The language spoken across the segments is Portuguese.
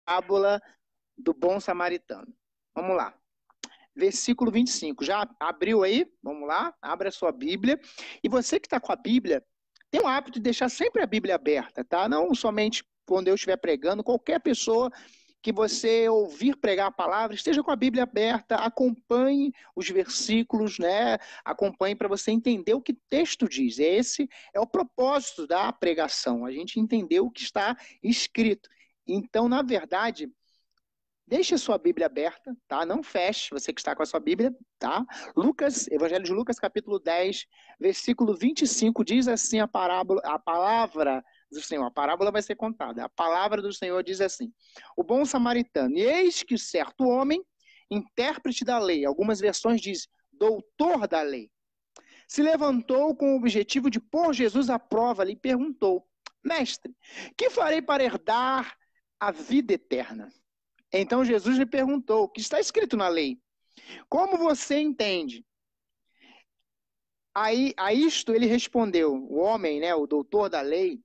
parábola do bom samaritano. Vamos lá. Versículo 25. Já abriu aí? Vamos lá. Abra a sua Bíblia. E você que está com a Bíblia, tem o hábito de deixar sempre a Bíblia aberta, tá? Não somente quando eu estiver pregando, qualquer pessoa que você ouvir pregar a palavra, esteja com a Bíblia aberta, acompanhe os versículos, né? Acompanhe para você entender o que o texto diz. Esse é o propósito da pregação, a gente entender o que está escrito. Então, na verdade, deixe a sua Bíblia aberta, tá? Não feche, você que está com a sua Bíblia, tá? Evangelho de Lucas, capítulo 10, versículo 25, diz assim a palavra do Senhor. A parábola vai ser contada. A palavra do Senhor diz assim: o bom samaritano. E eis que certo homem, intérprete da lei, algumas versões dizem doutor da lei, se levantou com o objetivo de pôr Jesus à prova e perguntou: mestre, que farei para herdar a vida eterna? Então Jesus lhe perguntou: o que está escrito na lei? Como você entende? Aí, a isto ele respondeu, o homem, né, o doutor da lei,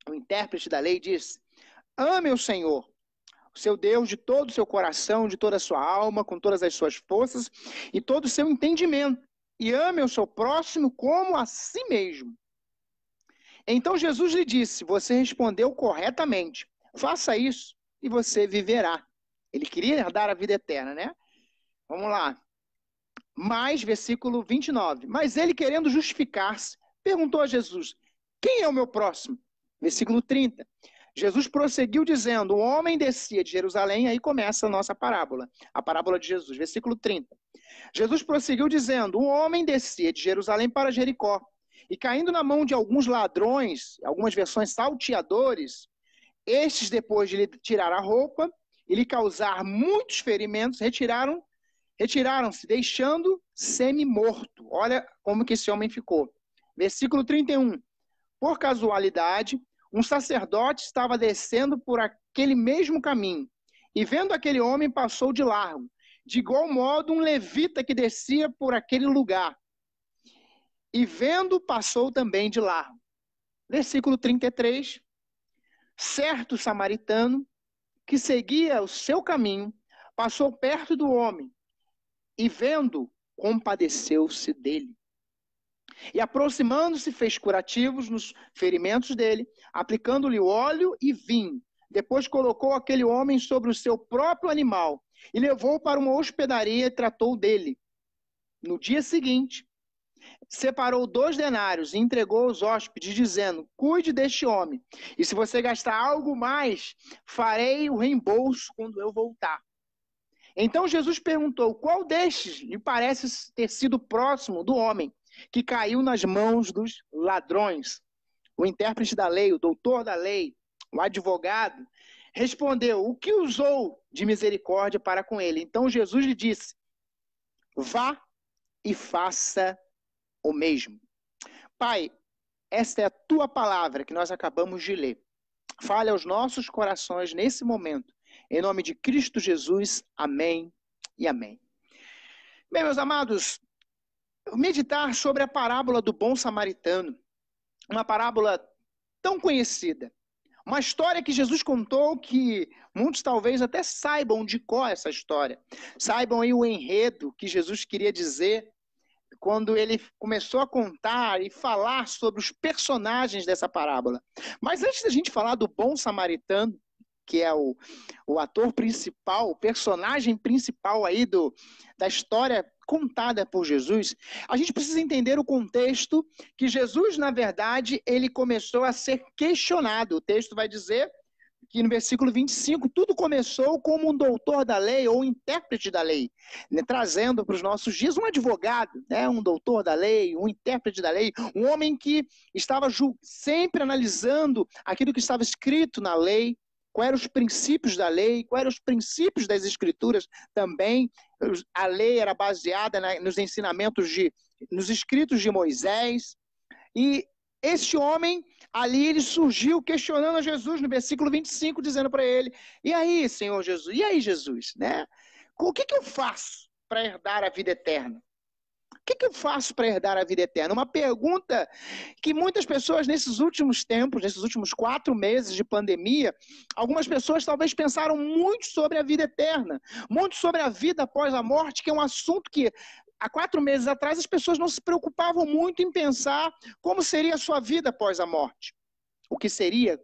o intérprete da lei, disse: ame o Senhor, o seu Deus, de todo o seu coração, de toda a sua alma, com todas as suas forças e todo o seu entendimento. E ame o seu próximo como a si mesmo. Então Jesus lhe disse: você respondeu corretamente. Faça isso e você viverá. Ele queria herdar a vida eterna, né? Vamos lá. Mais, versículo 29. Mas ele, querendo justificar-se, perguntou a Jesus: quem é o meu próximo? Versículo 30. Jesus prosseguiu dizendo: o homem descia de Jerusalém, aí começa a nossa parábola, a parábola de Jesus. Versículo 30. Jesus prosseguiu dizendo: o homem descia de Jerusalém para Jericó, e caindo na mão de alguns ladrões, algumas versões salteadores, estes, depois de lhe tirar a roupa e lhe causar muitos ferimentos, retiraram-se, deixando semi-morto. Olha como que esse homem ficou. Versículo 31. Por casualidade, um sacerdote estava descendo por aquele mesmo caminho, e vendo aquele homem, passou de largo. De igual modo, um levita que descia por aquele lugar, e vendo, passou também de largo. Versículo 33. Certo samaritano, que seguia o seu caminho, passou perto do homem, e vendo, compadeceu-se dele. E aproximando-se, fez curativos nos ferimentos dele, aplicando-lhe óleo e vinho. Depois colocou aquele homem sobre o seu próprio animal e levou para uma hospedaria e tratou dele. No dia seguinte, separou 2 denários e entregou aos hóspedes, dizendo: cuide deste homem, e se você gastar algo mais, farei o reembolso quando eu voltar. Então Jesus perguntou: qual destes lhe parece ter sido próximo do homem que caiu nas mãos dos ladrões? O intérprete da lei, o doutor da lei, o advogado, respondeu: o que usou de misericórdia para com ele? Então Jesus lhe disse: vá e faça o mesmo. Pai, esta é a tua palavra que nós acabamos de ler. Fale aos nossos corações nesse momento. Em nome de Cristo Jesus, amém e amém. Bem, meus amados, meditar sobre a parábola do bom samaritano, uma parábola tão conhecida, uma história que Jesus contou que muitos talvez até saibam de cor essa história, saibam aí o enredo que Jesus queria dizer quando ele começou a contar e falar sobre os personagens dessa parábola. Mas antes da gente falar do bom samaritano, que é o ator principal, o personagem principal aí da história contada por Jesus, a gente precisa entender o contexto que Jesus, na verdade, ele começou a ser questionado. O texto vai dizer que no versículo 25, tudo começou como um doutor da lei ou um intérprete da lei, né, trazendo para os nossos dias um advogado, né, um doutor da lei, um intérprete da lei, um homem que estava sempre analisando aquilo que estava escrito na lei, quais eram os princípios da lei, quais eram os princípios das escrituras também. A lei era baseada nos ensinamentos, nos escritos de Moisés, e este homem ali, ele surgiu questionando a Jesus no versículo 25, dizendo para ele: e aí, Senhor Jesus? E aí, Jesus? Né? O que eu faço para herdar a vida eterna? O que eu faço para herdar a vida eterna? Uma pergunta que muitas pessoas nesses últimos tempos, nesses últimos 4 meses de pandemia, algumas pessoas talvez pensaram muito sobre a vida eterna, muito sobre a vida após a morte, que é um assunto que há 4 meses atrás as pessoas não se preocupavam muito em pensar como seria a sua vida após a morte. O que seria?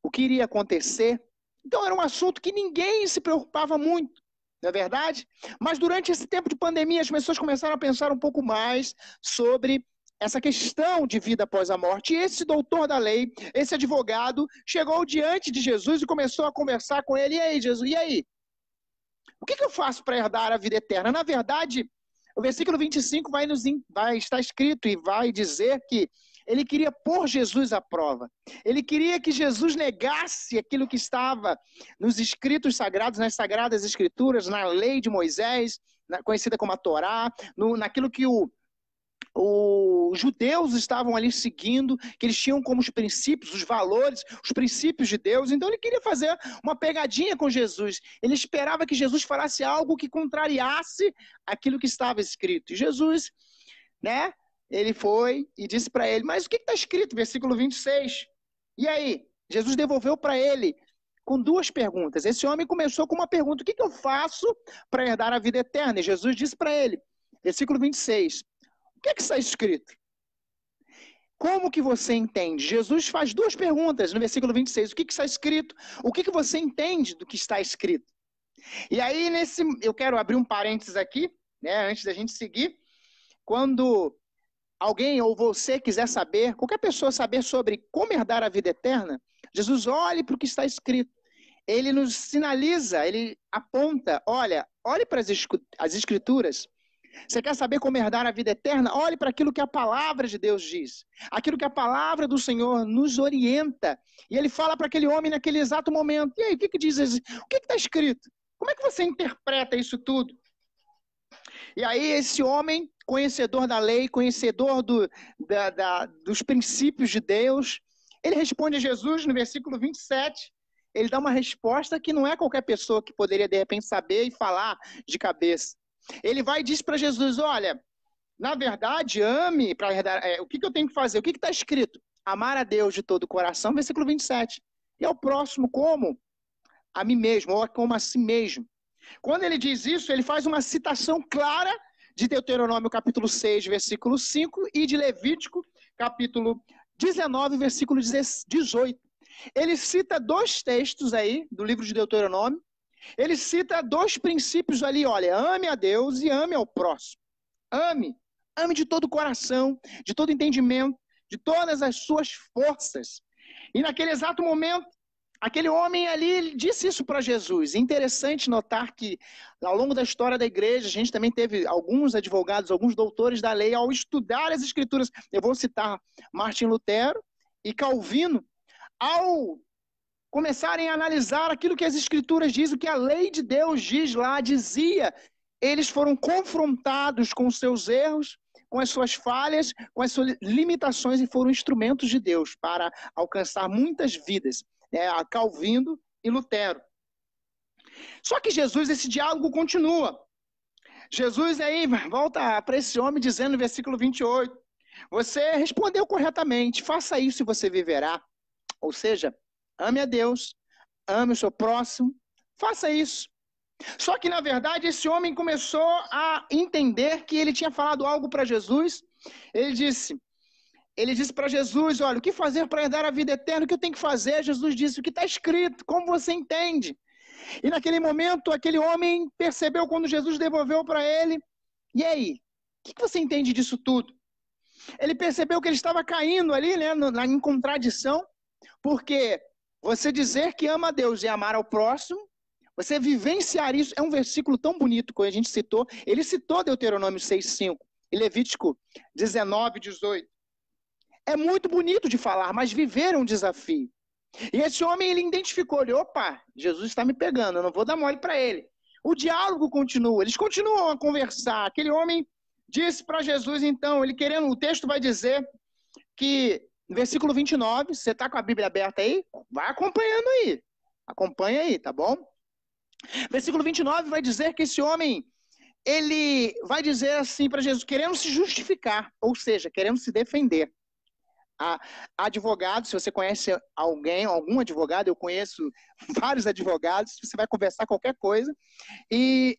O que iria acontecer? Então era um assunto que ninguém se preocupava muito. Não é verdade? Mas durante esse tempo de pandemia, as pessoas começaram a pensar um pouco mais sobre essa questão de vida após a morte. E esse doutor da lei, esse advogado, chegou diante de Jesus e começou a conversar com ele. E aí, Jesus, e aí? O que eu faço para herdar a vida eterna? Na verdade, o versículo 25 vai estar escrito e vai dizer que ele queria pôr Jesus à prova. Ele queria que Jesus negasse aquilo que estava nos escritos sagrados, nas sagradas escrituras, na lei de Moisés, conhecida como a Torá, naquilo que os judeus estavam ali seguindo, que eles tinham como os princípios, os valores, os princípios de Deus. Então ele queria fazer uma pegadinha com Jesus. Ele esperava que Jesus falasse algo que contrariasse aquilo que estava escrito. E Jesus, né? Ele foi e disse para ele, mas o que está escrito? Versículo 26. E aí? Jesus devolveu para ele com 2 perguntas. Esse homem começou com uma pergunta, o que eu faço para herdar a vida eterna? E Jesus disse para ele, versículo 26, o que está escrito? Como que você entende? Jesus faz 2 perguntas no versículo 26, o que está escrito? O que você entende do que está escrito? E aí, eu quero abrir um parênteses aqui, né, antes da gente seguir, quando alguém ou você quiser saber, qualquer pessoa saber sobre como herdar a vida eterna, Jesus olhe para o que está escrito. Ele nos sinaliza, ele aponta, olhe para as escrituras. Você quer saber como herdar a vida eterna? Olhe para aquilo que a palavra de Deus diz. Aquilo que a palavra do Senhor nos orienta. E ele fala para aquele homem naquele exato momento. E aí, o que diz? O que está escrito? Como é que você interpreta isso tudo? E aí esse homem, conhecedor da lei, conhecedor dos princípios de Deus, ele responde a Jesus no versículo 27, ele dá uma resposta que não é qualquer pessoa que poderia de repente saber e falar de cabeça. Ele vai e diz para Jesus, olha, na verdade, ame, o que eu tenho que fazer? O que está escrito? Amar a Deus de todo o coração, versículo 27. E ao próximo como? A mim mesmo, ou como a si mesmo. Quando ele diz isso, ele faz uma citação clara de Deuteronômio capítulo 6, versículo 5 e de Levítico capítulo 19, versículo 18. Ele cita 2 textos aí do livro de Deuteronômio. Ele cita 2 princípios ali, olha, ame a Deus e ame ao próximo. Ame de todo o coração, de todo entendimento, de todas as suas forças. E naquele exato momento, aquele homem ali, ele disse isso para Jesus. É interessante notar que, ao longo da história da igreja, a gente também teve alguns advogados, alguns doutores da lei, ao estudar as escrituras, eu vou citar Martim Lutero e Calvino, ao começarem a analisar aquilo que as escrituras dizem, o que a lei de Deus diz lá, dizia, eles foram confrontados com os seus erros, com as suas falhas, com as suas limitações e foram instrumentos de Deus para alcançar muitas vidas. Calvino e Lutero. Só que Jesus, esse diálogo continua. Jesus aí volta para esse homem dizendo no versículo 28, você respondeu corretamente, faça isso e você viverá. Ou seja, ame a Deus, ame o seu próximo, faça isso. Só que, na verdade, esse homem começou a entender que ele tinha falado algo para Jesus. Ele disse para Jesus, olha, o que fazer para herdar a vida eterna? O que eu tenho que fazer? Jesus disse, o que está escrito, como você entende? E naquele momento, aquele homem percebeu quando Jesus devolveu para ele, e aí, o que você entende disso tudo? Ele percebeu que ele estava caindo ali, né, em contradição, porque você dizer que ama a Deus e amar ao próximo, você vivenciar isso, é um versículo tão bonito que a gente citou, ele citou Deuteronômio 6,5 e Levítico 19, 18. É muito bonito de falar, mas viver é um desafio. E esse homem, ele identificou, opa, Jesus está me pegando, eu não vou dar mole para ele. O diálogo continua, eles continuam a conversar. Aquele homem disse para Jesus, então, o texto vai dizer que, no versículo 29, você está com a Bíblia aberta aí? Vai acompanhando aí. Acompanha aí, tá bom? Versículo 29 vai dizer que esse homem ele vai dizer assim para Jesus, querendo se justificar, ou seja, querendo se defender. Advogado, se você conhece algum advogado, eu conheço vários advogados, você vai conversar qualquer coisa, e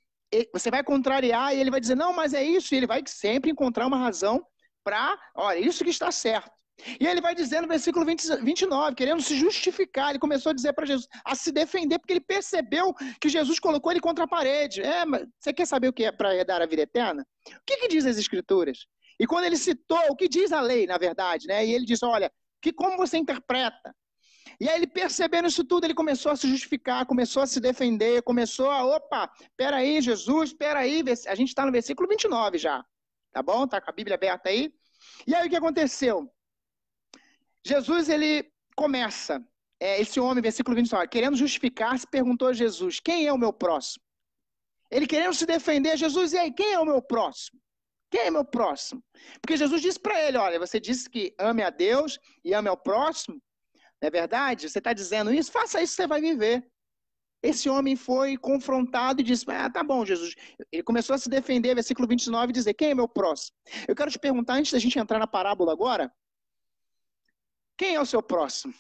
você vai contrariar, e ele vai dizer, não, mas é isso, e ele vai sempre encontrar uma razão para, olha, isso que está certo. E ele vai dizer no versículo 29, querendo se justificar, ele começou a dizer para Jesus, a se defender, porque ele percebeu que Jesus colocou ele contra a parede. Mas você quer saber o que é para herdar a vida eterna? O que diz as Escrituras? E quando ele citou o que diz a lei, na verdade, né? E ele diz, olha, como você interpreta? E aí ele percebendo isso tudo, ele começou a se justificar, começou a se defender, começou a, peraí, Jesus, peraí, a gente está no versículo 29 já, tá bom? Tá com a Bíblia aberta aí? E aí o que aconteceu? Jesus, ele começa, esse homem, versículo 29, querendo justificar-se, perguntou a Jesus, quem é o meu próximo? Ele querendo se defender, Jesus, e aí, quem é o meu próximo? Quem é meu próximo? Porque Jesus disse para ele, olha, você disse que ame a Deus e ame ao próximo, não é verdade? Você está dizendo isso? Faça isso, você vai viver. Esse homem foi confrontado e disse, tá bom, Jesus. Ele começou a se defender, versículo 29, e dizer, quem é meu próximo? Eu quero te perguntar, antes da gente entrar na parábola agora, quem é o seu próximo?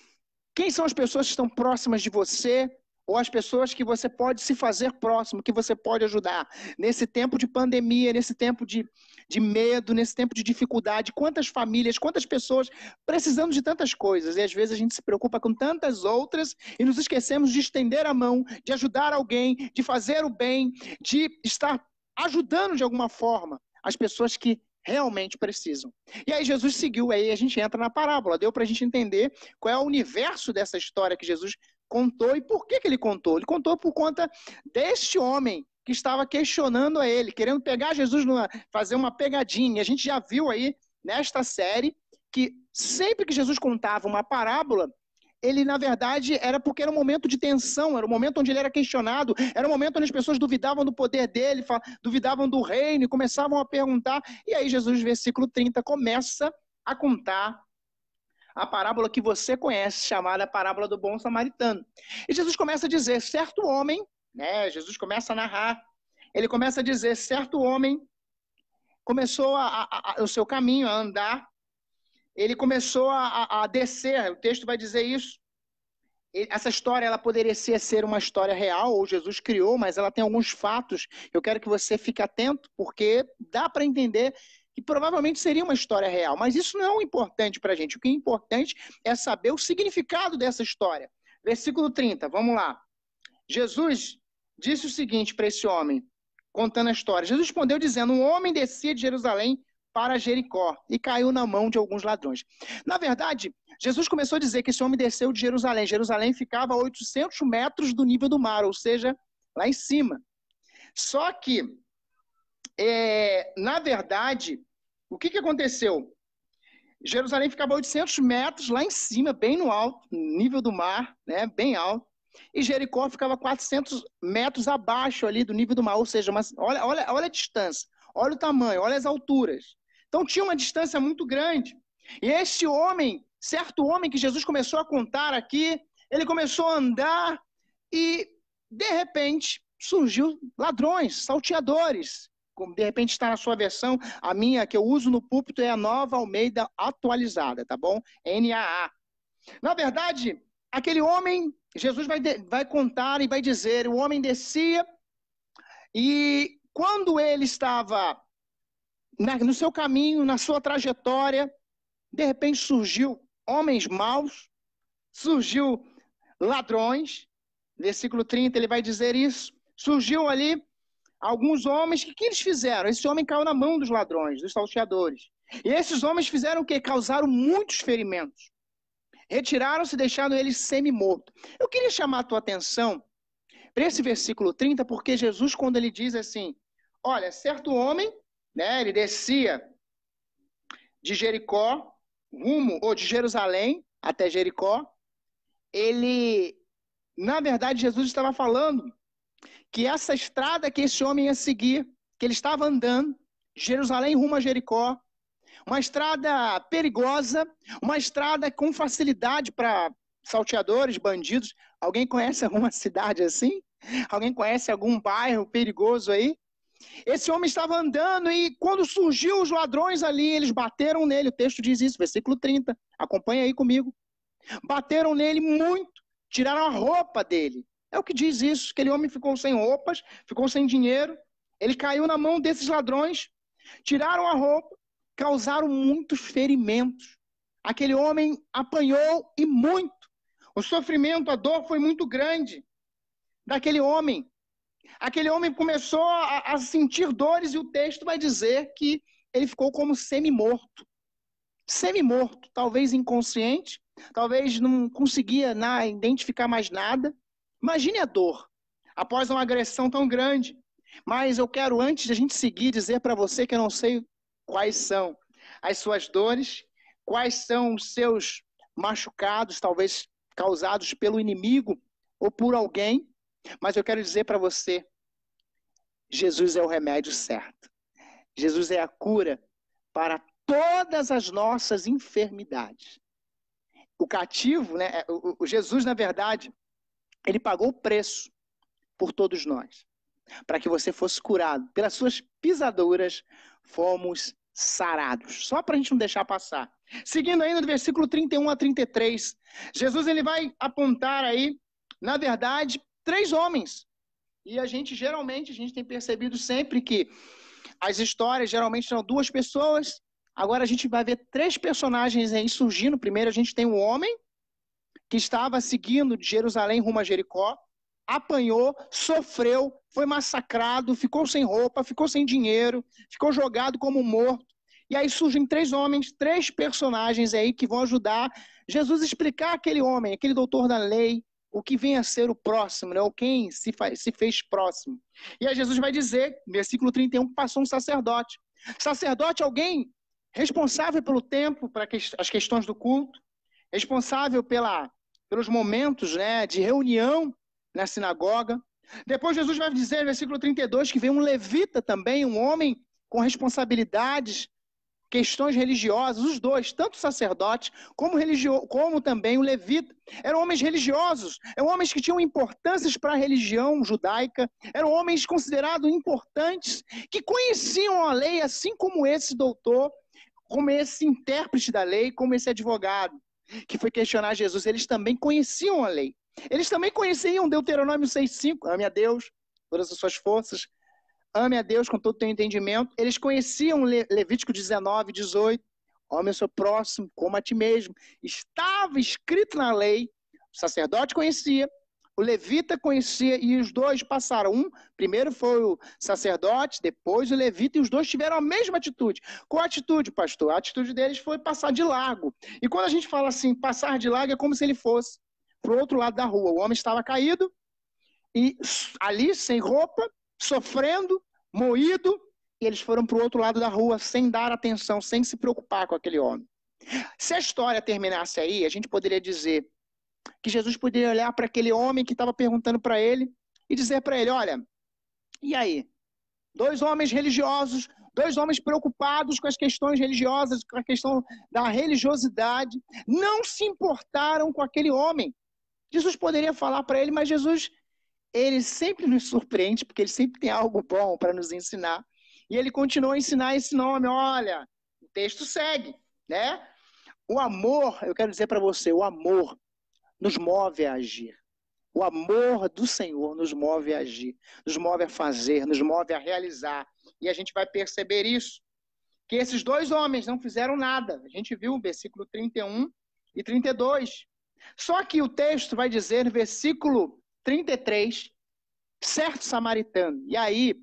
Quem são as pessoas que estão próximas de você? Ou as pessoas que você pode se fazer próximo, que você pode ajudar? Nesse tempo de pandemia, nesse tempo de medo, nesse tempo de dificuldade, quantas famílias, quantas pessoas precisando de tantas coisas. E às vezes a gente se preocupa com tantas outras e nos esquecemos de estender a mão, de ajudar alguém, de fazer o bem, de estar ajudando de alguma forma as pessoas que realmente precisam. E aí Jesus seguiu, aí a gente entra na parábola. Deu para a gente entender qual é o universo dessa história que Jesus contou e por que ele contou. Ele contou por conta deste homem que estava questionando a ele, querendo pegar Jesus, fazer uma pegadinha. A gente já viu aí nesta série que sempre que Jesus contava uma parábola, ele, na verdade, era porque era um momento de tensão, era um momento onde ele era questionado, era um momento onde as pessoas duvidavam do poder dele, duvidavam do reino, e começavam a perguntar. E aí Jesus, versículo 30, começa a contar a parábola que você conhece, chamada parábola do bom samaritano. E Jesus começa a dizer, certo homem, né? Jesus começa a narrar, ele começa a dizer, certo homem começou o seu caminho, a andar, ele começou a descer, o texto vai dizer isso. Essa história, ela poderia ser uma história real, ou Jesus criou, mas ela tem alguns fatos. Eu quero que você fique atento, porque dá para entender que provavelmente seria uma história real. Mas isso não é o importante para a gente. O que é importante é saber o significado dessa história. Versículo 30, vamos lá. Jesus disse o seguinte para esse homem, contando a história. Jesus respondeu dizendo, um homem descia de Jerusalém para Jericó e caiu na mão de alguns ladrões. Na verdade, Jesus começou a dizer que esse homem desceu de Jerusalém. Jerusalém ficava a 800 metros do nível do mar, ou seja, lá em cima. Só que, na verdade, o que aconteceu? Jerusalém ficava a 800 metros lá em cima, bem no alto, nível do mar, né, bem alto. E Jericó ficava 400 metros abaixo ali do nível do mar, ou seja, olha a distância, olha o tamanho, olha as alturas. Então tinha uma distância muito grande. E esse homem, certo homem que Jesus começou a contar aqui, ele começou a andar e, de repente, surgiu ladrões, salteadores. Como de repente está na sua versão, a minha que eu uso no púlpito é a Nova Almeida atualizada, tá bom? NAA. Na verdade, aquele homem, Jesus vai contar e vai dizer, o homem descia e quando ele estava no seu caminho, na sua trajetória, de repente surgiu homens maus, surgiu ladrões, versículo 30 ele vai dizer isso, surgiu ali alguns homens, que eles fizeram? Esse homem caiu na mão dos ladrões, dos salteadores. E esses homens fizeram o quê? Causaram muitos ferimentos. Retiraram-se, deixando ele semi-morto. Eu queria chamar a tua atenção para esse versículo 30, porque Jesus, quando ele diz assim, olha, certo homem, né, ele descia de Jericó, ou de Jerusalém até Jericó, ele, na verdade, Jesus estava falando que essa estrada que esse homem ia seguir, que ele estava andando, de Jerusalém rumo a Jericó, uma estrada perigosa, uma estrada com facilidade para salteadores, bandidos. Alguém conhece alguma cidade assim? Alguém conhece algum bairro perigoso aí? Esse homem estava andando e quando surgiu os ladrões ali, eles bateram nele. O texto diz isso, versículo 30. Acompanha aí comigo. Bateram nele muito, tiraram a roupa dele. É o que diz isso. Aquele homem ficou sem roupas, ficou sem dinheiro. Ele caiu na mão desses ladrões, tiraram a roupa, causaram muitos ferimentos. Aquele homem apanhou e muito. O sofrimento, a dor foi muito grande daquele homem. Aquele homem começou a sentir dores e o texto vai dizer que ele ficou como semi-morto. Semi-morto, talvez inconsciente, talvez não conseguia identificar mais nada. Imagine a dor após uma agressão tão grande. Mas eu quero, antes de a gente seguir, dizer para você que eu não sei quais são as suas dores, quais são os seus machucados, talvez causados pelo inimigo ou por alguém, mas eu quero dizer para você, Jesus é o remédio certo. Jesus é a cura para todas as nossas enfermidades. O cativo, né, o Jesus, na verdade, ele pagou o preço por todos nós, para que você fosse curado. Pelas suas pisaduras, fomos sarados. Só para a gente não deixar passar. Seguindo ainda do versículo 31 a 33, Jesus ele vai apontar aí, na verdade, 3 homens. E a gente tem percebido sempre que as histórias geralmente são 2 pessoas. Agora a gente vai ver 3 personagens aí surgindo. Primeiro a gente tem um homem que estava seguindo de Jerusalém rumo a Jericó, apanhou, sofreu, foi massacrado, ficou sem roupa, ficou sem dinheiro, ficou jogado como morto. E aí surgem 3 homens, 3 personagens aí que vão ajudar Jesus a explicar aquele homem, aquele doutor da lei, o que vem a ser o próximo, né? Ou quem se fez próximo. E aí Jesus vai dizer, versículo 31, que passou um sacerdote. Sacerdote é alguém responsável pelo templo, para as questões do culto, responsável pelos momentos, né, de reunião na sinagoga. Depois Jesus vai dizer, no versículo 32, que veio um levita também, um homem com responsabilidades, questões religiosas, os dois, tanto o sacerdote como também o levita, eram homens religiosos, eram homens que tinham importâncias para a religião judaica, eram homens considerados importantes, que conheciam a lei, assim como esse doutor, como esse intérprete da lei, como esse advogado, que foi questionar Jesus. Eles também conheciam a lei. Eles também conheciam Deuteronômio 6,5, ame a Deus, todas as suas forças, ame a Deus com todo o teu entendimento. Eles conheciam Levítico 19:18, ame o seu próximo como a ti mesmo. Estava escrito na lei, o sacerdote conhecia, o levita conhecia, e os dois passaram. Primeiro foi o sacerdote, depois o levita, e os dois tiveram a mesma atitude. Qual a atitude, pastor? A atitude deles foi passar de largo. E quando a gente fala assim, passar de largo, é como se ele fosse para o outro lado da rua. O homem estava caído, e ali, sem roupa, sofrendo, moído, e eles foram para o outro lado da rua sem dar atenção, sem se preocupar com aquele homem. Se a história terminasse aí, a gente poderia dizer que Jesus poderia olhar para aquele homem que estava perguntando para ele e dizer para ele, olha, e aí? 2 homens religiosos, 2 homens preocupados com as questões religiosas, com a questão da religiosidade, não se importaram com aquele homem. Jesus poderia falar para ele, mas Jesus, ele sempre nos surpreende, porque ele sempre tem algo bom para nos ensinar. E ele continua a ensinar esse nome. Olha, o texto segue, né? O amor, eu quero dizer para você, o amor nos move a agir. O amor do Senhor nos move a agir, nos move a fazer, nos move a realizar. E a gente vai perceber isso, que esses 2 homens não fizeram nada. A gente viu o versículo 31 e 32. Só que o texto vai dizer, no versículo 33, certo samaritano. E aí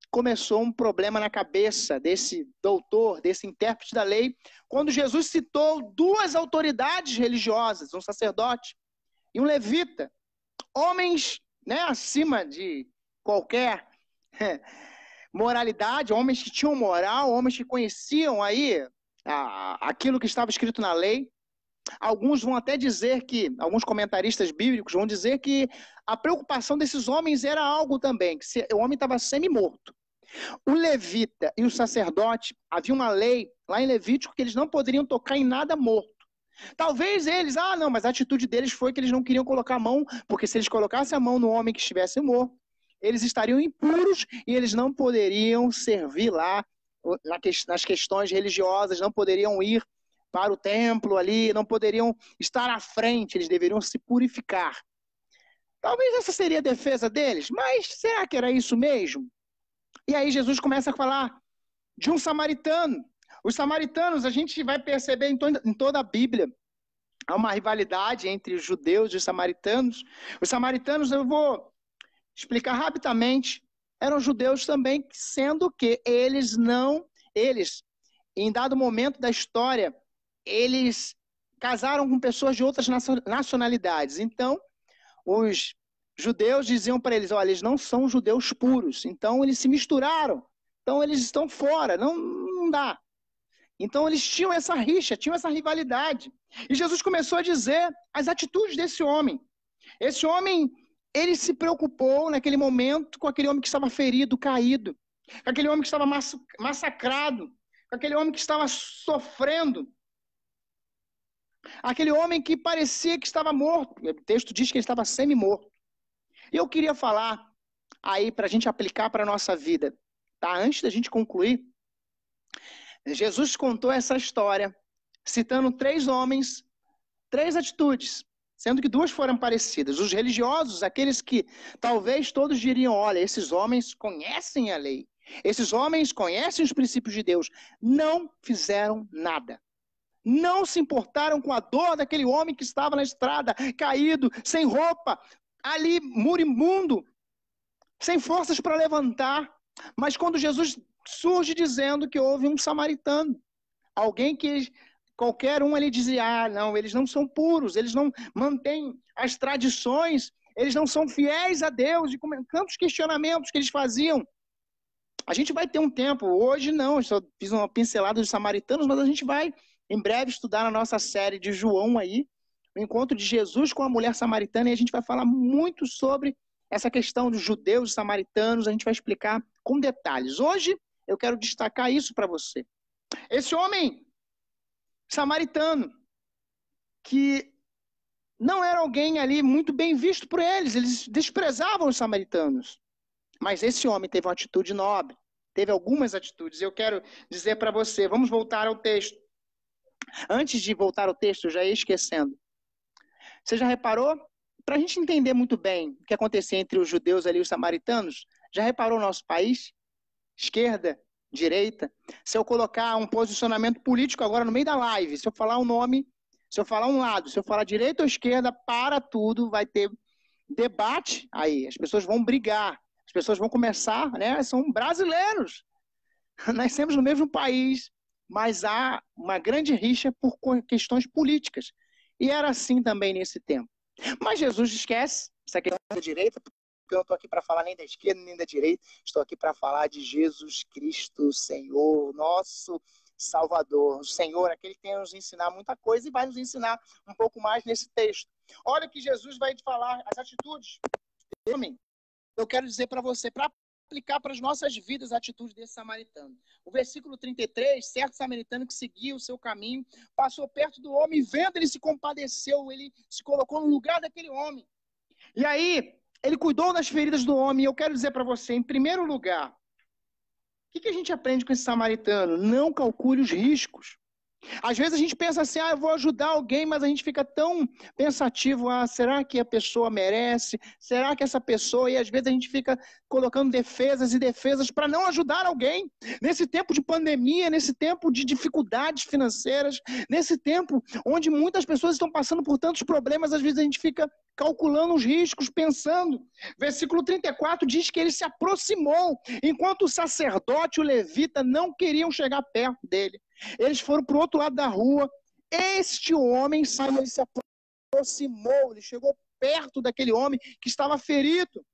começou um problema na cabeça desse doutor, desse intérprete da lei, quando Jesus citou 2 autoridades religiosas, um sacerdote e um levita, homens, né, acima de qualquer moralidade, homens que tinham moral, homens que conheciam aí aquilo que estava escrito na lei. Alguns vão até dizer que, alguns comentaristas bíblicos vão dizer que a preocupação desses homens era algo também, que o homem estava semi-morto. O levita e o sacerdote, havia uma lei lá em Levítico que eles não poderiam tocar em nada morto. Talvez eles, mas a atitude deles foi que eles não queriam colocar a mão, porque se eles colocassem a mão no homem que estivesse morto, eles estariam impuros e eles não poderiam servir lá nas questões religiosas, não poderiam ir para o templo ali, não poderiam estar à frente, eles deveriam se purificar. Talvez essa seria a defesa deles, mas será que era isso mesmo? E aí Jesus começa a falar de um samaritano. Os samaritanos, a gente vai perceber em toda a Bíblia, há uma rivalidade entre os judeus e os samaritanos. Os samaritanos, eu vou explicar rapidamente, eram judeus também, sendo que eles, em dado momento da história, eles casaram com pessoas de outras nacionalidades. Então, os judeus diziam para eles, olha, eles não são judeus puros. Então, eles se misturaram. Então, eles estão fora. Não dá. Então, eles tinham essa rixa, tinham essa rivalidade. E Jesus começou a dizer as atitudes desse homem. Esse homem, ele se preocupou naquele momento com aquele homem que estava ferido, caído, com aquele homem que estava massacrado, com aquele homem que estava sofrendo, aquele homem que parecia que estava morto. O texto diz que ele estava semi-morto. E eu queria falar aí para a gente aplicar para a nossa vida, tá? Antes da gente concluir, Jesus contou essa história, citando 3 homens, 3 atitudes, sendo que 2 foram parecidas. Os religiosos, aqueles que talvez todos diriam, olha, esses homens conhecem a lei, esses homens conhecem os princípios de Deus, não fizeram nada. Não se importaram com a dor daquele homem que estava na estrada, caído, sem roupa, ali moribundo, sem forças para levantar. Mas quando Jesus surge dizendo que houve um samaritano, alguém que qualquer um ali dizia, não, eles não são puros, eles não mantêm as tradições, eles não são fiéis a Deus, e tantos questionamentos que eles faziam. A gente vai ter um tempo, hoje não, eu só fiz uma pincelada dos samaritanos, mas a gente vai em breve estudar na nossa série de João aí, o encontro de Jesus com a mulher samaritana, e a gente vai falar muito sobre essa questão dos judeus e samaritanos, a gente vai explicar com detalhes. Hoje eu quero destacar isso para você. Esse homem samaritano, que não era alguém ali muito bem visto por eles desprezavam os samaritanos. Mas esse homem teve uma atitude nobre, teve algumas atitudes. Eu quero dizer para você, vamos voltar ao texto. Antes de voltar ao texto, eu já ia esquecendo. Você já reparou? Para a gente entender muito bem o que acontecia entre os judeus ali e os samaritanos, já reparou o nosso país? Esquerda, direita. Se eu colocar um posicionamento político agora no meio da live, se eu falar um nome, se eu falar um lado, se eu falar direita ou esquerda, para tudo, vai ter debate aí. As pessoas vão brigar, as pessoas vão começar, né? São brasileiros. Nascemos no mesmo país, mas há uma grande rixa por questões políticas. E era assim também nesse tempo. Mas Jesus esquece essa questão da direita, porque eu não estou aqui para falar nem da esquerda nem da direita, estou aqui para falar de Jesus Cristo, Senhor, nosso Salvador. O Senhor, aquele que tem a nos ensinar muita coisa e vai nos ensinar um pouco mais nesse texto. Olha que Jesus vai falar as atitudes do homem. Eu quero dizer para você, para aplicar para as nossas vidas a atitude desse samaritano. O versículo 33, certo samaritano que seguia o seu caminho, passou perto do homem, vendo, ele se compadeceu, ele se colocou no lugar daquele homem. E aí, ele cuidou das feridas do homem. E eu quero dizer para você, em primeiro lugar, o que a gente aprende com esse samaritano? Não calcule os riscos. Às vezes a gente pensa assim, eu vou ajudar alguém, mas a gente fica tão pensativo, será que a pessoa merece? Será que essa pessoa... E às vezes a gente fica colocando defesas e defesas para não ajudar alguém. Nesse tempo de pandemia, nesse tempo de dificuldades financeiras, nesse tempo onde muitas pessoas estão passando por tantos problemas, às vezes a gente fica calculando os riscos, pensando. Versículo 34 diz que ele se aproximou, enquanto o sacerdote e o levita não queriam chegar perto dele. Eles foram para o outro lado da rua. Este homem saiu, ele se aproximou, ele chegou perto daquele homem que estava ferido,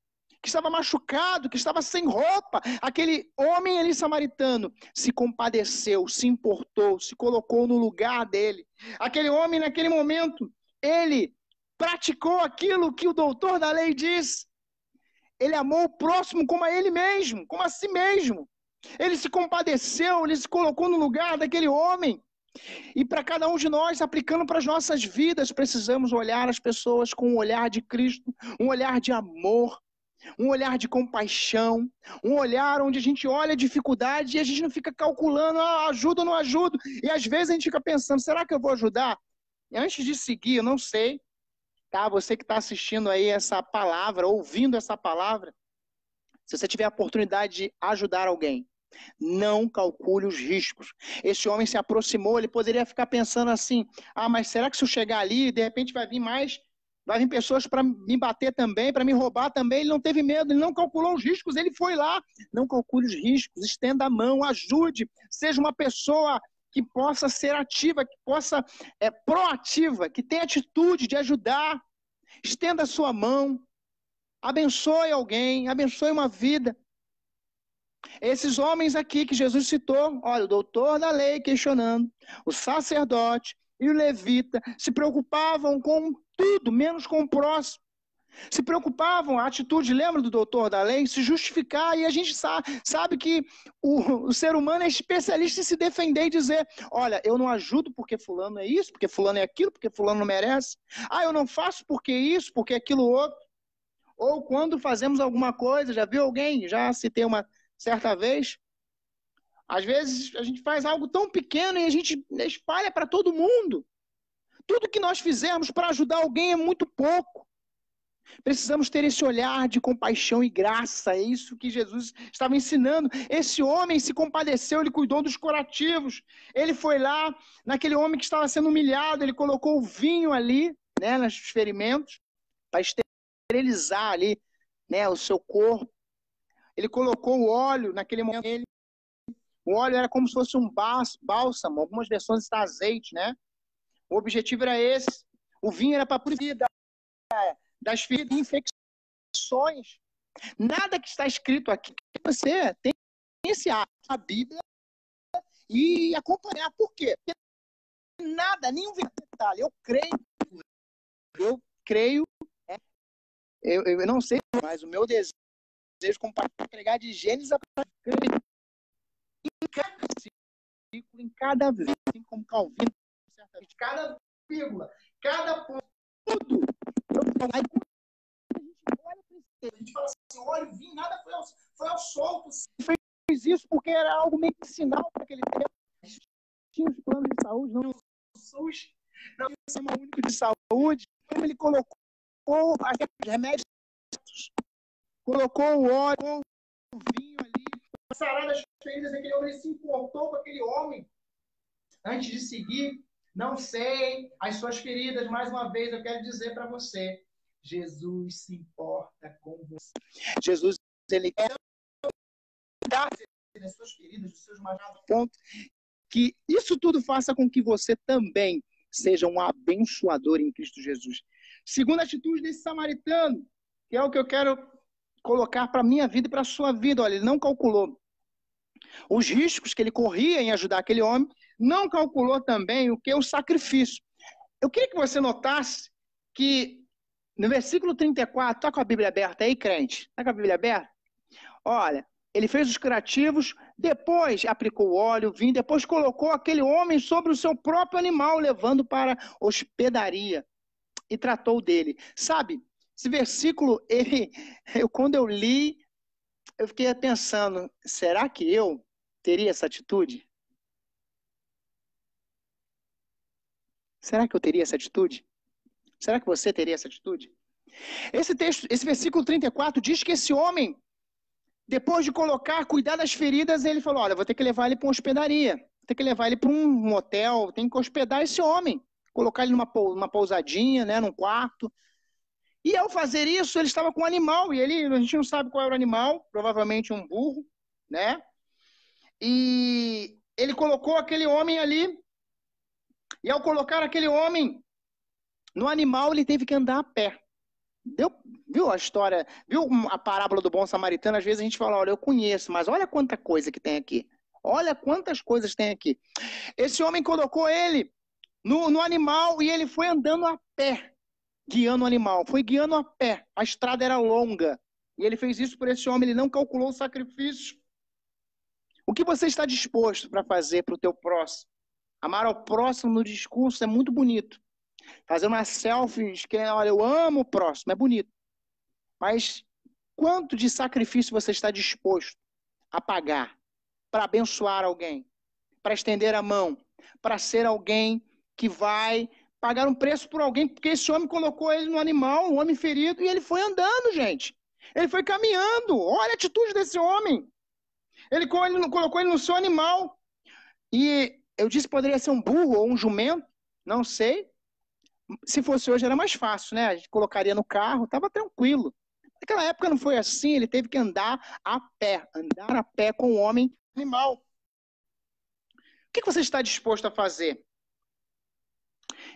que estava machucado, que estava sem roupa. Aquele homem ali samaritano se compadeceu, se importou, se colocou no lugar dele. Aquele homem, naquele momento, ele praticou aquilo que o doutor da lei diz. Ele amou o próximo como a ele mesmo, como a si mesmo. Ele se compadeceu, ele se colocou no lugar daquele homem. E para cada um de nós, aplicando para as nossas vidas, precisamos olhar as pessoas com um olhar de Cristo, um olhar de amor. um olhar de compaixão, um olhar onde a gente olha a dificuldade e a gente não fica calculando, ajuda ou não ajudo. E às vezes a gente fica pensando, será que eu vou ajudar? E antes de seguir, eu não sei, tá? Você que está assistindo aí essa palavra, ouvindo essa palavra, se você tiver a oportunidade de ajudar alguém, não calcule os riscos. Esse homem se aproximou, ele poderia ficar pensando assim, mas será que se eu chegar ali, de repente vai vir pessoas para me bater também, para me roubar também? Ele não teve medo, ele não calculou os riscos, ele foi lá. Não calcule os riscos, estenda a mão, ajude, seja uma pessoa que possa ser ativa, que possa proativa, que tenha atitude de ajudar. Estenda a sua mão, abençoe alguém, abençoe uma vida. Esses homens aqui que Jesus citou, olha, o doutor da lei questionando, o sacerdote e o levita se preocupavam com tudo, menos com o próximo. Se preocupavam, a atitude, lembra do doutor da lei? Se justificar, e a gente sabe que o ser humano é especialista em se defender e dizer, olha, eu não ajudo porque fulano é isso, porque fulano é aquilo, porque fulano não merece. Eu não faço porque isso, porque aquilo outro. Ou quando fazemos alguma coisa, já viu alguém, já citei uma certa vez, às vezes a gente faz algo tão pequeno e a gente espalha para todo mundo. Tudo que nós fizermos para ajudar alguém é muito pouco. Precisamos ter esse olhar de compaixão e graça, é isso que Jesus estava ensinando. Esse homem se compadeceu, ele cuidou dos curativos, ele foi lá, naquele homem que estava sendo humilhado, ele colocou o vinho ali, né, nos ferimentos, para esterilizar ali, né, o seu corpo. Ele colocou o óleo naquele momento. O óleo era como se fosse um bálsamo, algumas versões está azeite, né? O objetivo era esse. O vinho era para purificar das feridas e infecções. Nada que está escrito aqui, você tem esse ato, a Bíblia, e acompanhar. Por quê? Porque nada, nenhum detalhe. Eu creio, eu não sei, mas o meu desejo compartilhar, pregar de Gênesis a crer em cada versículo, em cada vez, assim como Calvino, certamente, cada vírgula, cada ponto, tudo. Aí, a gente fala assim, olha, o vinho, nada foi ao solto. Fez isso porque era algo medicinal para aquele tempo. Tinha os planos de saúde, não o SUS, não tinha o Sistema Único de Saúde. Então ele colocou os remédios, colocou o óleo, o vinho ali, para sarar das feridas daquele homem. Ele se importou com aquele homem. Antes de seguir, não sei as suas feridas, mais uma vez eu quero dizer para você, Jesus se importa com você. Jesus, ele quer cuidar das suas feridas, dos seus machucados, ponto. Que isso tudo faça com que você também seja um abençoador em Cristo Jesus. Segunda atitude desse samaritano, que é o que eu quero colocar para a minha vida e para a sua vida. Olha, ele não calculou os riscos que ele corria em ajudar aquele homem, não calculou também o que é o sacrifício. Eu queria que você notasse que no versículo 34, está com a Bíblia aberta aí, crente? Está com a Bíblia aberta? Olha, ele fez os curativos, depois aplicou o óleo, o vinho, depois colocou aquele homem sobre o seu próprio animal, levando para hospedaria e tratou dele. Sabe, esse versículo, quando eu li, eu fiquei pensando, será que eu teria essa atitude? Será que eu teria essa atitude? Será que você teria essa atitude? Esse versículo 34 diz que esse homem, depois de cuidar das feridas, ele falou, olha, vou ter que levar ele para uma hospedaria, vou ter que levar ele para um hotel, tem que hospedar esse homem, colocar ele numa pousadinha, né, num quarto. E ao fazer isso, ele estava com um animal, e a gente não sabe qual era o animal, provavelmente um burro, né? E ele colocou aquele homem ali, e ao colocar aquele homem no animal, ele teve que andar a pé. Viu a história, viu a parábola do bom samaritano? Às vezes a gente fala, olha, eu conheço, mas olha quanta coisa que tem aqui. Olha quantas coisas tem aqui. Esse homem colocou ele no animal e ele foi andando a pé, guiando o animal. Foi guiando a pé. A estrada era longa. E ele fez isso por esse homem, ele não calculou o sacrifício. O que você está disposto para fazer para o teu próximo? Amar ao próximo no discurso é muito bonito. Fazer uma selfie, que olha, eu amo o próximo, é bonito. Mas quanto de sacrifício você está disposto a pagar para abençoar alguém, para estender a mão, para ser alguém que vai pagar um preço por alguém, porque esse homem colocou ele no animal, um homem ferido, e ele foi andando, gente. Ele foi caminhando. Olha a atitude desse homem. Ele colocou ele no seu animal. E eu disse que poderia ser um burro ou um jumento, não sei. Se fosse hoje era mais fácil, né? A gente colocaria no carro, estava tranquilo. Naquela época não foi assim, ele teve que andar a pé com o homem animal. O que você está disposto a fazer?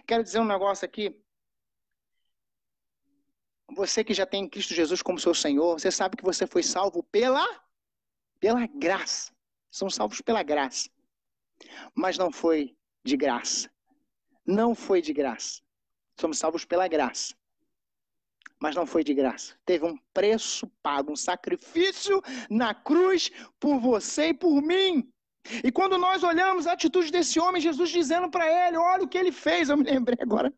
Quero dizer um negócio aqui. Você que já tem Cristo Jesus como seu Senhor, você sabe que você foi salvo pela graça. São salvos pela graça. Mas não foi de graça. Não foi de graça. Somos salvos pela graça. Mas não foi de graça. Teve um preço pago, um sacrifício na cruz por você e por mim. E quando nós olhamos a atitude desse homem, Jesus dizendo para ele, olha o que ele fez. Eu me lembrei agora,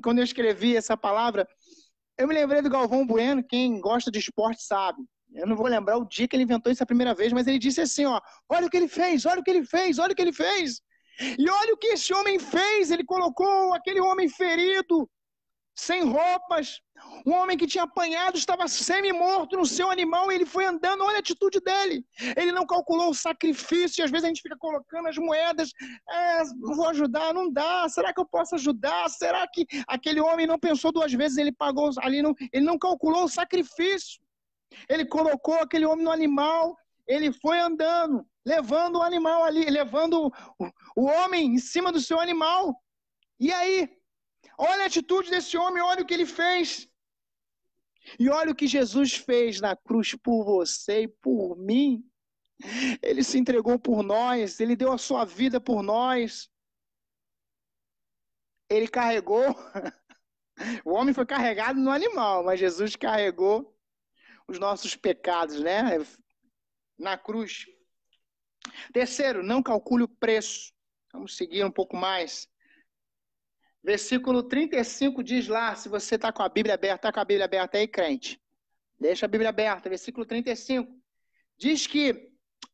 quando eu escrevi essa palavra, eu me lembrei do Galvão Bueno, quem gosta de esporte sabe. Eu não vou lembrar o dia que ele inventou isso a primeira vez, mas ele disse assim, ó, olha o que ele fez, olha o que ele fez, olha o que ele fez. E olha o que esse homem fez, ele colocou aquele homem ferido, sem roupas, um homem que tinha apanhado, estava semi-morto no seu animal, e ele foi andando, olha a atitude dele. Ele não calculou o sacrifício, e às vezes a gente fica colocando as moedas, não vou ajudar, não dá, será que eu posso ajudar? Será que aquele homem não pensou duas vezes, ele pagou ali, ele não calculou o sacrifício. Ele colocou aquele homem no animal, ele foi andando, levando o animal ali, levando o homem em cima do seu animal. E aí? Olha a atitude desse homem, olha o que ele fez. E olha o que Jesus fez na cruz por você e por mim. Ele se entregou por nós, ele deu a sua vida por nós. Ele carregou, o homem foi carregado no animal, mas Jesus carregou os nossos pecados, né? Na cruz. Terceiro, não calcule o preço. Vamos seguir um pouco mais. Versículo 35 diz lá, se você está com a Bíblia aberta aí, crente. Deixa a Bíblia aberta, versículo 35. Diz que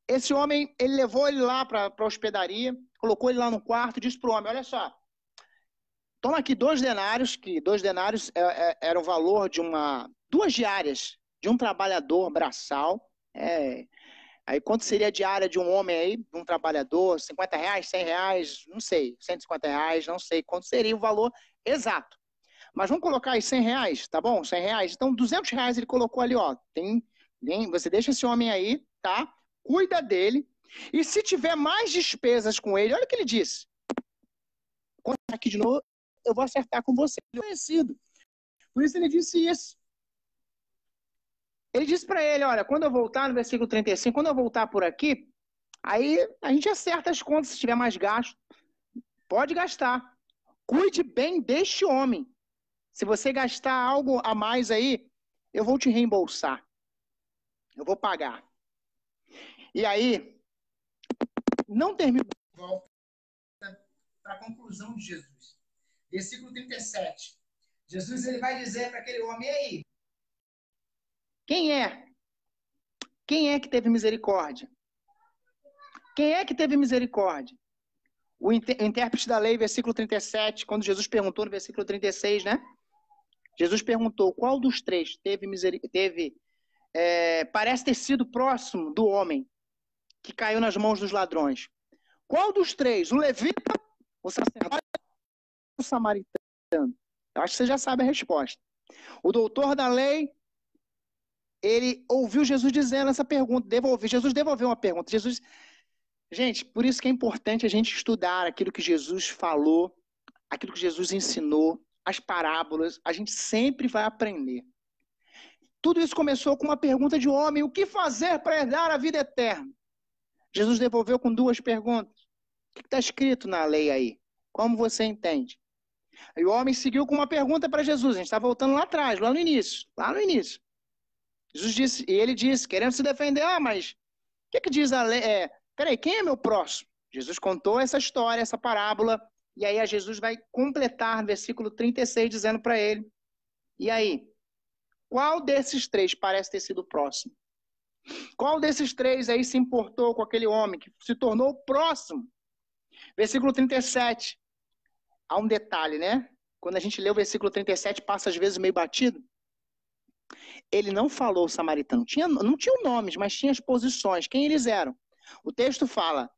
esse homem, ele levou ele lá para a hospedaria, colocou ele lá no quarto, disse para o homem, olha só, toma aqui 2 denários, que 2 denários era o valor de 2 diárias de um trabalhador braçal. Aí quanto seria a diária de um homem aí, de um trabalhador? 50 reais, 100 reais, não sei, 150 reais, não sei quanto seria o valor exato. Mas vamos colocar aí 100 reais, tá bom? 100 reais. Então 200 reais ele colocou ali, ó. Você deixa esse homem aí, tá? Cuida dele. E se tiver mais despesas com ele, olha o que ele disse. Quando aqui de novo, eu vou acertar com você. Conhecido. Por isso ele disse isso. Ele disse para ele, olha, quando eu voltar no versículo 35, quando eu voltar por aqui, aí a gente acerta as contas, se tiver mais gasto, pode gastar. Cuide bem deste homem. Se você gastar algo a mais aí, eu vou te reembolsar. Eu vou pagar. E aí, não termina. Volta para a conclusão de Jesus. Versículo 37. Jesus ele vai dizer para aquele homem, e aí? Quem é? Quem é que teve misericórdia? Quem é que teve misericórdia? O intérprete da lei, versículo 37, quando Jesus perguntou no versículo 36, né? Jesus perguntou, qual dos 3 parece ter sido próximo do homem que caiu nas mãos dos ladrões? Qual dos 3? O levita, o sacerdote ou o samaritano? Eu acho que você já sabe a resposta. O doutor da lei, ele ouviu Jesus dizendo essa pergunta, Jesus devolveu uma pergunta. Gente, por isso que é importante a gente estudar aquilo que Jesus falou, aquilo que Jesus ensinou, as parábolas, a gente sempre vai aprender. Tudo isso começou com uma pergunta de homem, o que fazer para herdar a vida eterna? Jesus devolveu com 2 perguntas. O que está escrito na lei aí? Como você entende? E o homem seguiu com uma pergunta para Jesus, a gente está voltando lá atrás, lá no início. Jesus disse, e ele disse, querendo se defender, mas o que diz a lei? Peraí, quem é meu próximo? Jesus contou essa história, essa parábola, e aí Jesus vai completar no versículo 36, dizendo para ele, e aí? Qual desses três parece ter sido o próximo? Qual desses três aí se importou com aquele homem que se tornou o próximo? Versículo 37. Há um detalhe, né? Quando a gente lê o versículo 37, passa às vezes meio batido. Ele não falou samaritano. Não tinha nomes, mas tinha as posições. Quem eles eram? O texto fala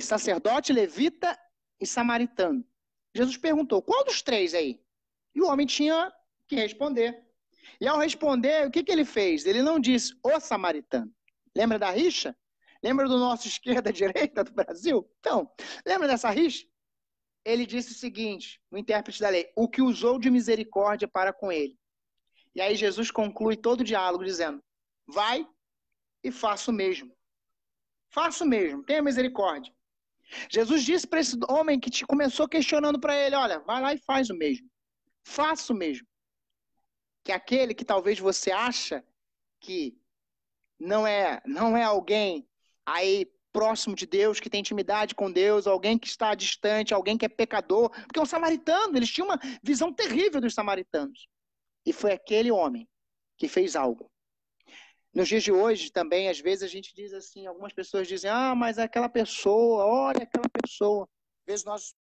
sacerdote, levita e samaritano. Jesus perguntou, qual dos três aí? E o homem tinha que responder. E ao responder, o que ele fez? Ele não disse o samaritano. Lembra da rixa? Lembra do nosso esquerda-direita do Brasil? Então, lembra dessa rixa? Ele disse o seguinte, no intérprete da lei, o que usou de misericórdia para com ele. E aí Jesus conclui todo o diálogo dizendo, vai e faça o mesmo. Faça o mesmo, tenha misericórdia. Jesus disse para esse homem que começou questionando para ele, olha, vai lá e faz o mesmo. Faça o mesmo. Que aquele que talvez você acha que não é alguém aí próximo de Deus, que tem intimidade com Deus, alguém que está distante, alguém que é pecador, porque é um samaritano, eles tinham uma visão terrível dos samaritanos. E foi aquele homem que fez algo. Nos dias de hoje também, às vezes a gente diz assim, algumas pessoas dizem, mas aquela pessoa, olha aquela pessoa. Às vezes nós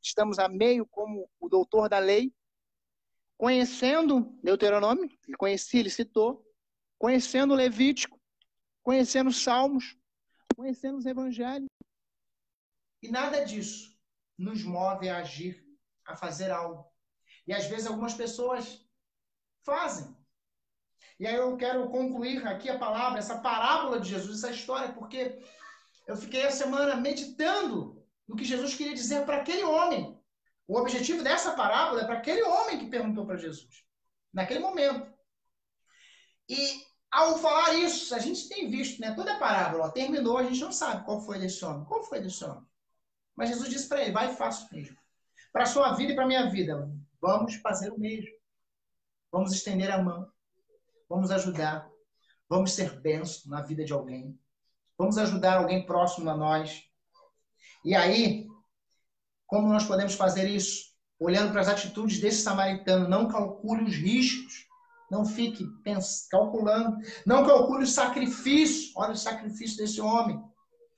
estamos a meio como o doutor da lei, conhecendo Deuteronômio, ele conhecia, ele citou, conhecendo Levítico, conhecendo Salmos, conhecendo os Evangelhos. E nada disso nos move a agir, a fazer algo. E às vezes algumas pessoas fazem. E aí eu quero concluir aqui a palavra, essa parábola de Jesus, essa história, porque eu fiquei a semana meditando no que Jesus queria dizer para aquele homem. O objetivo dessa parábola é para aquele homem que perguntou para Jesus, naquele momento. E ao falar isso, a gente tem visto, né? Toda a parábola terminou, a gente não sabe qual foi desse homem. Qual foi desse homem? Mas Jesus disse para ele, vai e faça o mesmo. Para a sua vida e para a minha vida, vamos fazer o mesmo. Vamos estender a mão. Vamos ajudar. Vamos ser bênção na vida de alguém. Vamos ajudar alguém próximo a nós. E aí, como nós podemos fazer isso? Olhando para as atitudes desse samaritano, não calcule os riscos. Não fique calculando. Não calcule o sacrifício. Olha o sacrifício desse homem.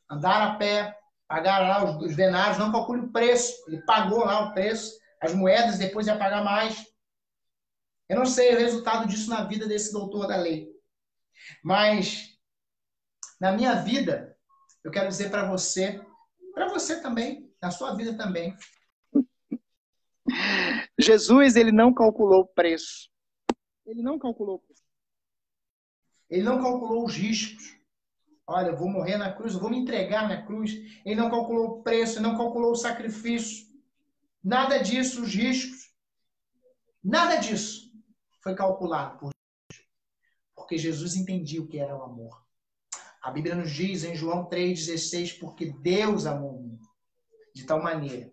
Andar a pé, pagar lá os denários, não calcule o preço. Ele pagou lá o preço, as moedas, depois ia pagar mais. Eu não sei o resultado disso na vida desse doutor da lei. Mas, na minha vida, eu quero dizer para você também, na sua vida também. Jesus, ele não calculou o preço. Ele não calculou o preço. Ele não calculou os riscos. Olha, eu vou morrer na cruz, eu vou me entregar na cruz. Ele não calculou o preço, ele não calculou o sacrifício. Nada disso, os riscos. Nada disso foi calculado por Jesus. Porque Jesus entendia o que era o amor. A Bíblia nos diz em João 3,16, porque Deus amou o mundo de tal maneira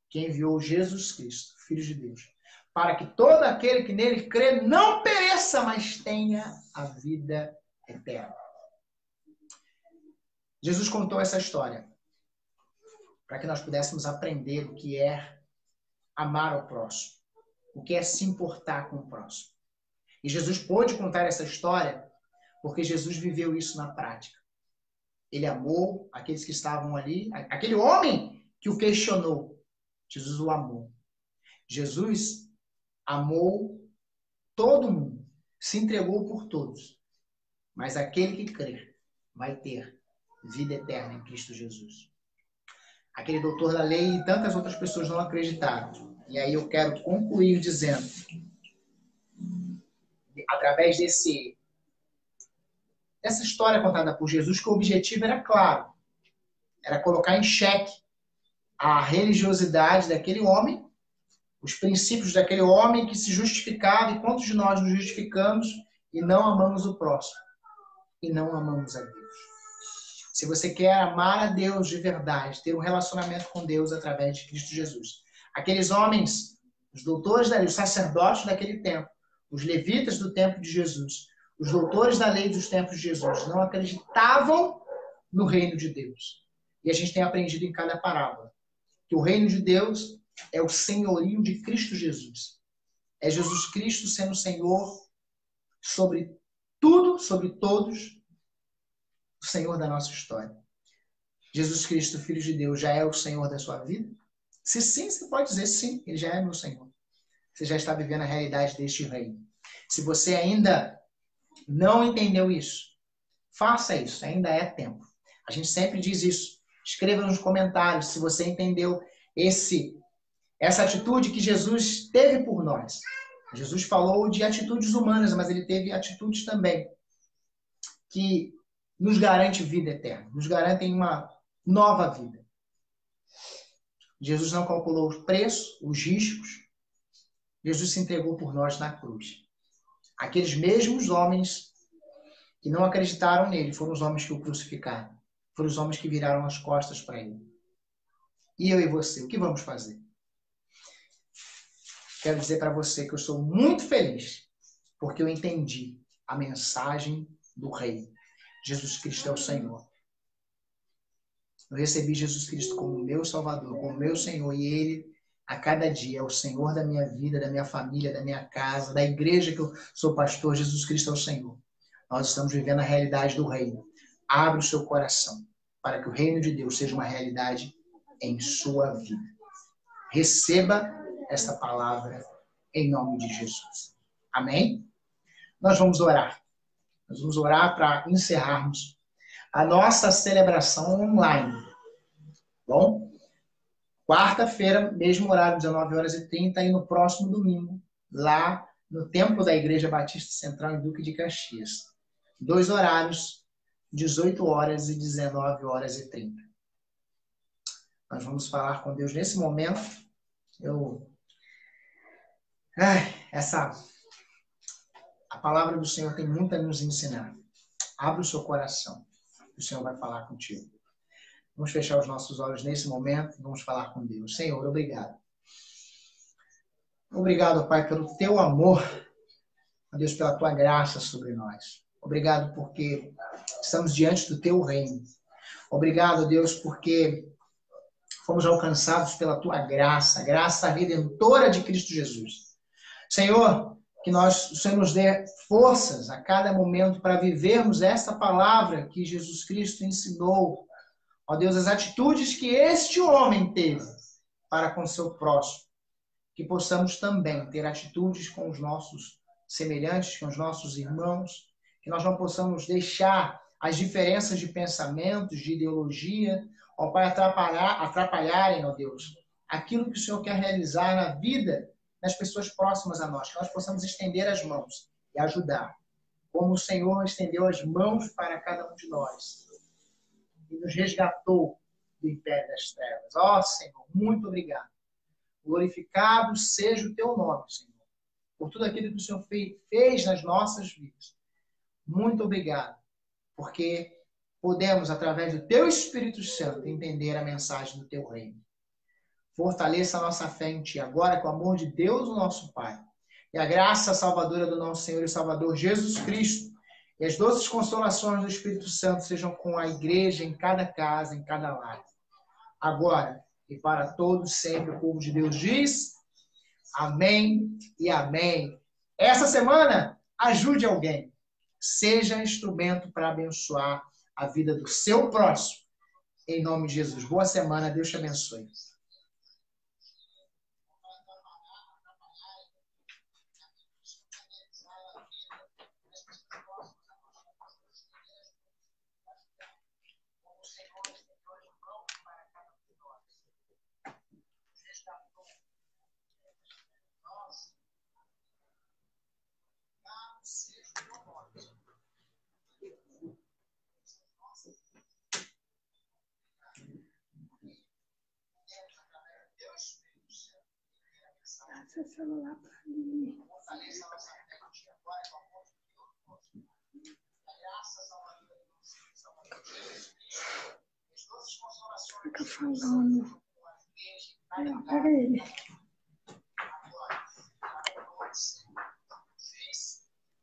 que enviou Jesus Cristo, Filho de Deus, para que todo aquele que nele crê não pereça, mas tenha a vida eterna. Jesus contou essa história para que nós pudéssemos aprender o que é amar ao próximo, o que é se importar com o próximo. E Jesus pôde contar essa história porque Jesus viveu isso na prática. Ele amou aqueles que estavam ali, aquele homem que o questionou. Jesus o amou. Jesus amou todo mundo, se entregou por todos. Mas aquele que crer vai ter vida eterna em Cristo Jesus. Aquele doutor da lei e tantas outras pessoas não acreditaram. E aí eu quero concluir dizendo, através dessa história contada por Jesus, que o objetivo era claro. Era colocar em xeque a religiosidade daquele homem, os princípios daquele homem que se justificava, e quantos de nós nos justificamos e não amamos o próximo, e não amamos a Deus. Se você quer amar a Deus de verdade, ter um relacionamento com Deus através de Cristo Jesus, aqueles homens, os doutores da lei, os sacerdotes daquele tempo, os levitas do tempo de Jesus, os doutores da lei dos tempos de Jesus, não acreditavam no reino de Deus. E a gente tem aprendido em cada parábola que o reino de Deus é o senhorio de Cristo Jesus. É Jesus Cristo sendo Senhor sobre tudo, sobre todos, o Senhor da nossa história. Jesus Cristo, Filho de Deus, já é o Senhor da sua vida? Se sim, você pode dizer sim, Ele já é meu Senhor. Você já está vivendo a realidade deste reino. Se você ainda não entendeu isso, faça isso, ainda é tempo. A gente sempre diz isso. Escreva nos comentários se você entendeu essa atitude que Jesus teve por nós. Jesus falou de atitudes humanas, mas ele teve atitudes também que nos garante vida eterna, nos garantem uma nova vida. Jesus não calculou os preços, os riscos. Jesus se entregou por nós na cruz. Aqueles mesmos homens que não acreditaram nele foram os homens que o crucificaram. Foram os homens que viraram as costas para ele. E eu e você, o que vamos fazer? Quero dizer para você que eu sou muito feliz porque eu entendi a mensagem do Rei. Jesus Cristo é o Senhor. Eu recebi Jesus Cristo como meu Salvador, como meu Senhor, e Ele, a cada dia, é o Senhor da minha vida, da minha família, da minha casa, da igreja que eu sou pastor. Jesus Cristo é o Senhor. Nós estamos vivendo a realidade do reino. Abra o seu coração para que o reino de Deus seja uma realidade em sua vida. Receba esta palavra em nome de Jesus. Amém? Nós vamos orar. Nós vamos orar para encerrarmos a nossa celebração online. Bom? Quarta-feira, mesmo horário, 19h30, e no próximo domingo, lá no Templo da Igreja Batista Central em Duque de Caxias. 2 horários, 18h e 19h30. Nós vamos falar com Deus nesse momento. A palavra do Senhor tem muito a nos ensinar. Abra o seu coração. O Senhor vai falar contigo. Vamos fechar os nossos olhos nesse momento e vamos falar com Deus. Senhor, obrigado. Obrigado, Pai, pelo teu amor. Deus, pela tua graça sobre nós. Obrigado porque estamos diante do teu reino. Obrigado, Deus, porque fomos alcançados pela tua graça, a graça redentora de Cristo Jesus. Senhor, que o Senhor nos dê forças a cada momento para vivermos esta palavra que Jesus Cristo ensinou. Ó Deus, as atitudes que este homem teve para com seu próximo. Que possamos também ter atitudes com os nossos semelhantes, com os nossos irmãos. Que nós não possamos deixar as diferenças de pensamentos, de ideologia, ó Pai, atrapalharem, ó Deus, aquilo que o Senhor quer realizar na vida das pessoas próximas a nós. Que nós possamos estender as mãos e ajudar. Como o Senhor estendeu as mãos para cada um de nós. E nos resgatou do império das trevas. Ó Senhor, muito obrigado. Glorificado seja o teu nome, Senhor, por tudo aquilo que o Senhor fez nas nossas vidas. Muito obrigado, porque podemos, através do teu Espírito Santo, entender a mensagem do teu reino. Fortaleça a nossa fé em ti, agora com o amor de Deus, o nosso Pai, e a graça salvadora do nosso Senhor e Salvador Jesus Cristo, e as doces consolações do Espírito Santo sejam com a igreja em cada casa, em cada lar. Agora e para todos sempre, o povo de Deus diz amém e amém. Essa semana, ajude alguém. Seja instrumento para abençoar a vida do seu próximo. Em nome de Jesus. Boa semana. Deus te abençoe. Seu celular para mim. Fica falando. Peraí.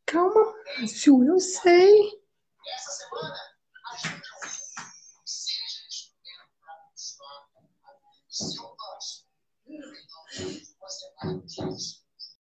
Calma, Ju, eu sei. Essa semana, ajude alguém. Seja instrumento para abençoar a vida do seu próximo. Em nome de Jesus. Boa semana, Jesus.